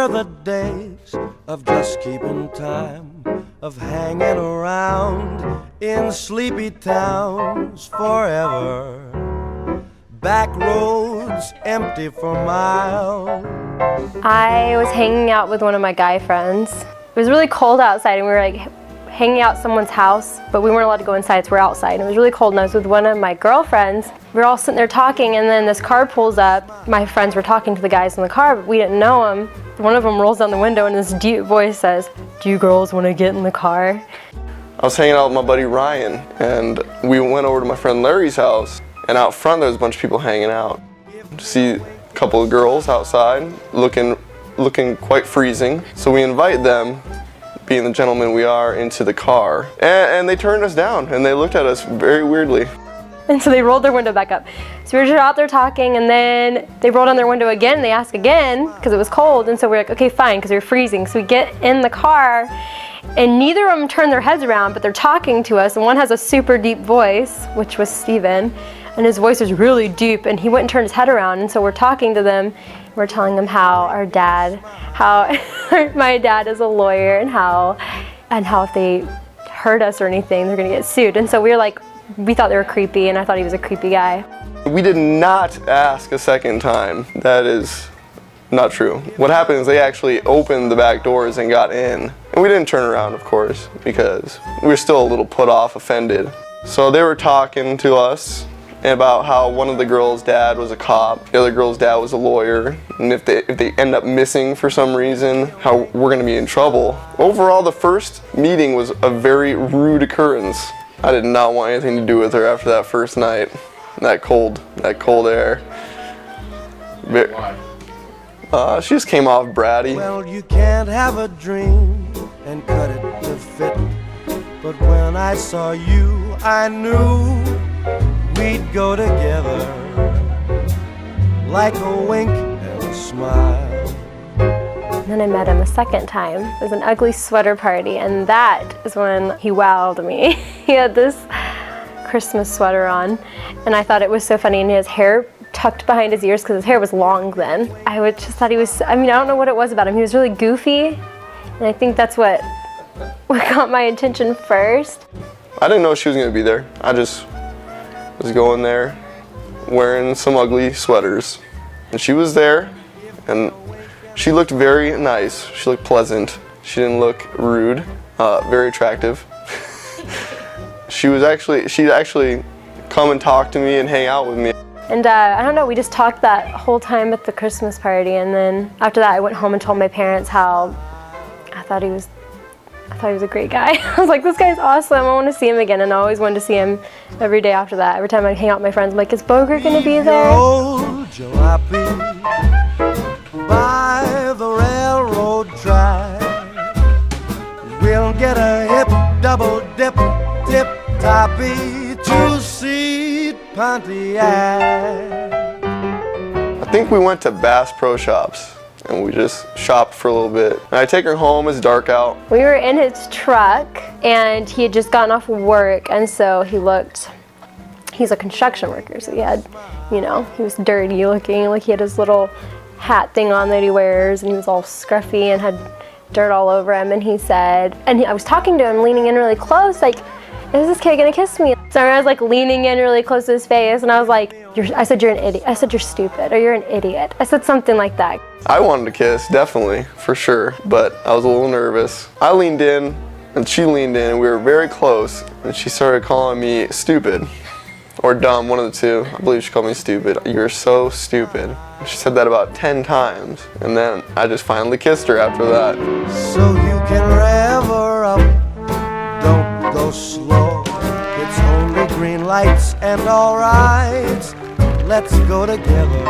were the days of just keeping time, of hanging around in sleepy towns forever. Back roads empty for miles. I was hanging out with one of my guy friends. It was really cold outside and we were like hanging out at someone's house, but we weren't allowed to go inside, so we're outside. And it was really cold and I was with one of my girlfriends. We were all sitting there talking and then this car pulls up. My friends were talking to the guys in the car, but we didn't know them. One of them rolls down the window and this deep voice says, "Do you girls want to get in the car?" I was hanging out with my buddy Ryan and we went over to my friend Larry's house, and out front there was a bunch of people hanging out. See a couple of girls outside looking quite freezing. So we invite them, being the gentlemen we are, into the car. And they turned us down and they looked at us very weirdly. And so they rolled their window back up. So we were just out there talking and then they rolled down their window again and they asked again because it was cold. And so we're like, okay, fine, because we were freezing. So we get in the car and neither of them turn their heads around, but they're talking to us. And one has a super deep voice, which was Steven. And his voice was really deep and he wouldn't turn his head around. And so we're talking to them. We're telling them how my dad is a lawyer and how if they hurt us or anything, they're gonna get sued. And so we were like, we thought they were creepy and I thought he was a creepy guy. We did not ask a second time. That is not true. What happened is they actually opened the back doors and got in. And we didn't turn around, of course, because we were still a little put off, offended. So they were talking to us about how one of the girls' dad was a cop, the other girl's dad was a lawyer, and if they end up missing for some reason, how we're gonna be in trouble. Overall, the first meeting was a very rude occurrence. I did not want anything to do with her after that first night. That cold air. Why? She just came off bratty. Well, you can't have a dream and cut it to fit. But when I saw you, I knew we'd go together, like a wink and a smile. And then I met him a second time. It was an ugly sweater party, and that is when he wowed me. He had this Christmas sweater on, and I thought it was so funny, and he has hair tucked behind his ears because his hair was long then. I just thought he was, I don't know what it was about him. He was really goofy, and I think that's what got my attention first. I didn't know she was gonna be there. I just was going there wearing some ugly sweaters, and she was there and she looked very nice. She looked pleasant. She didn't look rude. Very attractive. She'd actually come and talk to me and hang out with me. And I don't know, we just talked that whole time at the Christmas party, and then after that I went home and told my parents how I thought he was a great guy. I was like, this guy's awesome, I want to see him again, and I always wanted to see him every day after that. Every time I'd hang out with my friends, I'm like, is Bogert gonna be there? Old jalopy by the railroad track. We'll get a hip double dip, tip-toppy two-seat Pontiac. I think we went to Bass Pro Shops and we just shopped for a little bit. And I take her home, it's dark out. We were in his truck and he had just gotten off work, and so he's a construction worker, so he had, he was dirty looking, like he had his little hat thing on that he wears, and he was all scruffy and had dirt all over him, and he said, I was talking to him, leaning in really close, like, is this kid gonna kiss me? So I was like leaning in really close to his face, and I was like, I said, you're an idiot. I said, you're stupid, or you're an idiot. I said something like that. I wanted to kiss, definitely, for sure, but I was a little nervous. I leaned in, and she leaned in, and we were very close, and she started calling me stupid, or dumb, one of the two. I believe she called me stupid. You're so stupid. She said that about 10 times, and then I just finally kissed her after that. So you can rev her up, don't go slow. It's only green lights and all rights. Let's go together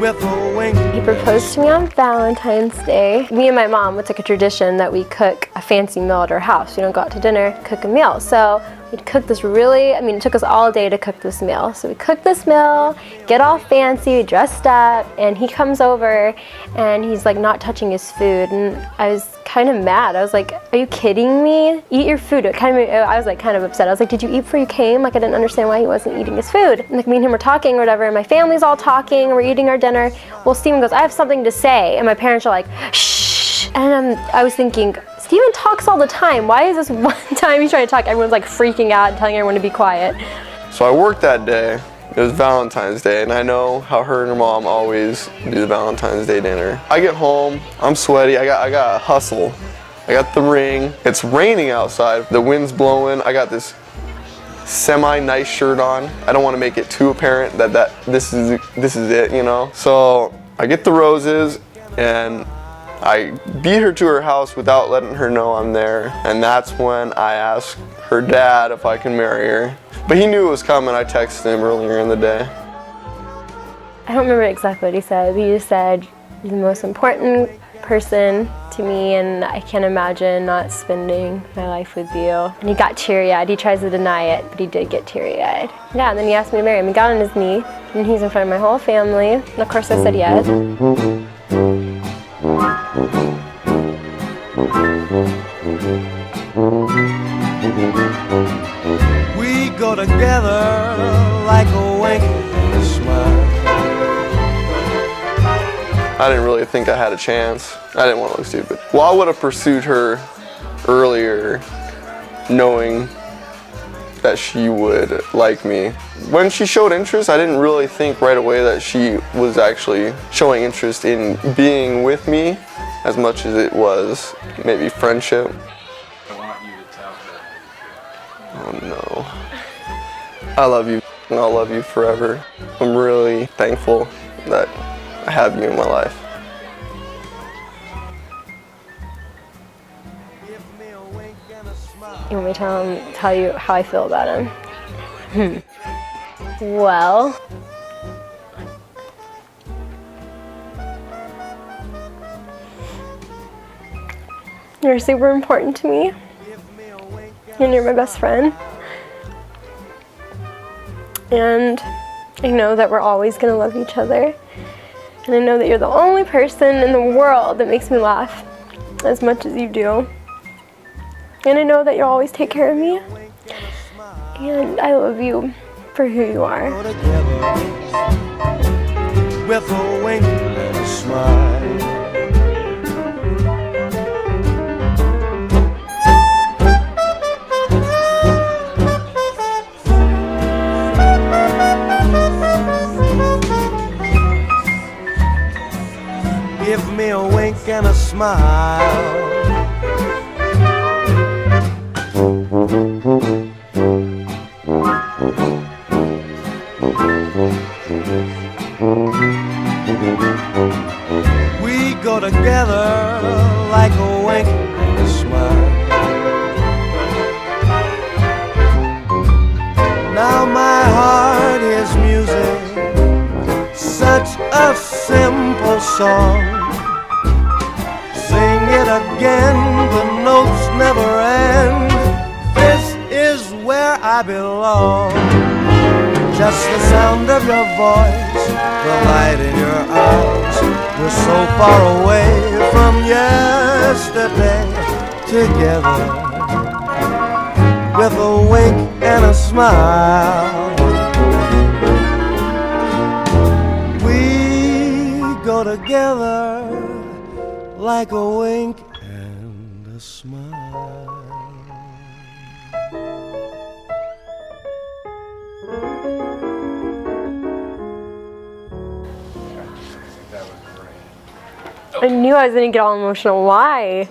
with a wink. He proposed to me on Valentine's Day. Me and my mom, it's like a tradition that we cook a fancy meal at our house. We don't go out to dinner, cook a meal. So We'd cook this it took us all day to cook this meal. So we cooked this meal, get all fancy, dressed up, and he comes over and he's like not touching his food. And I was kind of mad. I was like, are you kidding me? Eat your food. I was like kind of upset. I was like, did you eat before you came? Like I didn't understand why he wasn't eating his food. And like me and him were talking or whatever, and my family's all talking, and we're eating our dinner. Well, Steven goes, I have something to say. And my parents are like, shh. And I was thinking, Steven talks all the time. Why is this one time he's trying to talk, everyone's like freaking out and telling everyone to be quiet? So I worked that day. It was Valentine's Day, and I know how her and her mom always do the Valentine's Day dinner. I get home, I'm sweaty, I got a hustle. I got the ring. It's raining outside, the wind's blowing. I got this semi-nice shirt on. I don't want to make it too apparent that this is it, you know? So I get the roses, and I beat her to her house without letting her know I'm there, and that's when I asked her dad if I can marry her. But he knew it was coming. I texted him earlier in the day. I don't remember exactly what he said. He just said, you're the most important person to me, and I can't imagine not spending my life with you. And he got teary-eyed. He tries to deny it, but he did get teary-eyed. Yeah, and then he asked me to marry him. He got on his knee, and he's in front of my whole family. And of course I said yes. We go together like a wink and a smile. I didn't really think I had a chance. I didn't want to look stupid. Well, I would have pursued her earlier, knowing that she would like me. When she showed interest, I didn't really think right away that she was actually showing interest in being with me as much as it was maybe friendship. I want you to tell her. Oh no. I love you, and I'll love you forever. I'm really thankful that I have you in my life. You want me to tell you how I feel about him? Well, you're super important to me, and you're my best friend. And I know that we're always gonna love each other. And I know that you're the only person in the world that makes me laugh as much as you do. And I know that you'll always take care of me. And I love you for who you are. Go together with a wink and a smile. Give me a wink and a smile. We go together like a wink and a smile. Now my heart is music, such a simple song. Sing it again, the notes never end. This is where I belong. Just the sound of your voice, the light in your eyes. We're so far away from yesterday. Together with a wink and a smile. We go together like a wink and a smile. I knew I was gonna get all emotional. Why?